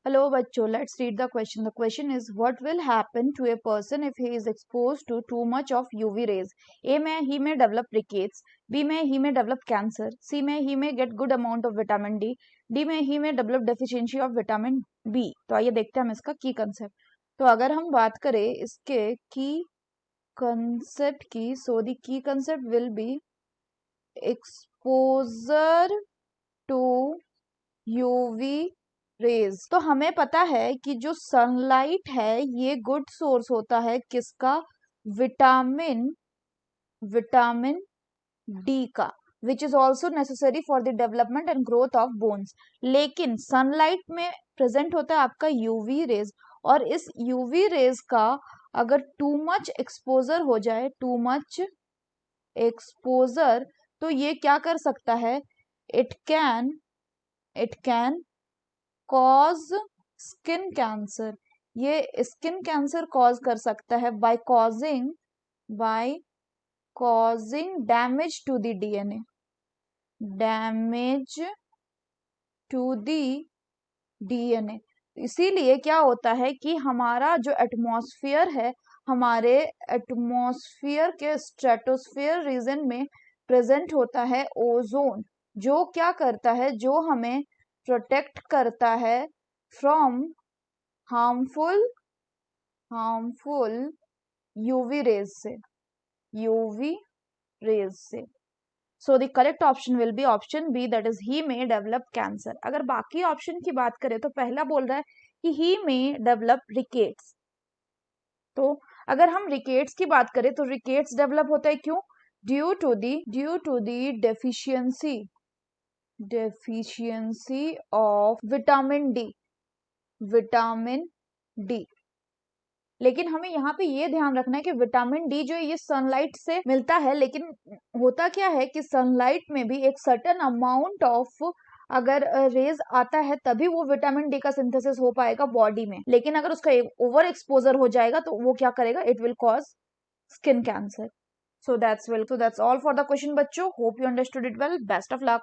Hello बच्चों, let's read the question. The question is, what will happen to a person if he is exposed to too much of UV rays? A में he may develop rickets, B में he may develop cancer, C में he may get good amount of vitamin D, D में he may develop deficiency of vitamin B. तो आइए देखते हैं हम इसका की कंसेप्ट. तो अगर हम बात करें इसके की कंसेप्ट की, so the key concept will be exposure to UV rays. तो हमें पता है कि जो सनलाइट है ये गुड सोर्स होता है किसका? विटामिन डी का, which is also necessary for the development and growth of bones. लेकिन सनलाइट में प्रेजेंट होता है आपका यूवी रेज, और इस यूवी रेज का अगर टू मच एक्सपोजर हो जाए, टू मच एक्सपोजर, तो ये क्या कर सकता है? It can cause skin cancer. ये स्किन कैंसर कॉज कर सकता है by causing damage to the DNA, damage to the DNA. इसीलिए क्या होता है कि हमारा जो एटमॉस्फेयर है, हमारे एटमॉस्फेयर के स्ट्रेटोस्फेयर रीजन में प्रेजेंट होता है ओजोन, जो क्या करता है? जो हमें प्रोटेक्ट करता है फ्रॉम हार्मफुल यूवी रेज से. So the correct option will be option B, that is he may develop cancer. अगर बाकी ऑप्शन की बात करें तो पहला बोल रहा है कि ही मे डेवलप रिकेट्स. तो अगर हम रिकेट्स की बात करें तो रिकेट्स डेवलप होता है क्यों? Due to the deficiency of vitamin D. लेकिन हमें यहाँ पे ये ध्यान रखना है कि विटामिन डी जो है ये सनलाइट से मिलता है, लेकिन होता क्या है कि सनलाइट में भी एक सर्टेन अमाउंट ऑफ अगर रेज आता है तभी वो विटामिन डी का सिंथेसिस हो पाएगा बॉडी में. लेकिन अगर उसका ओवर एक्सपोजर हो जाएगा तो वो क्या करेगा? It will cause skin cancer. So that's all for the question बच्चों. Hope you understood it well. Best of luck.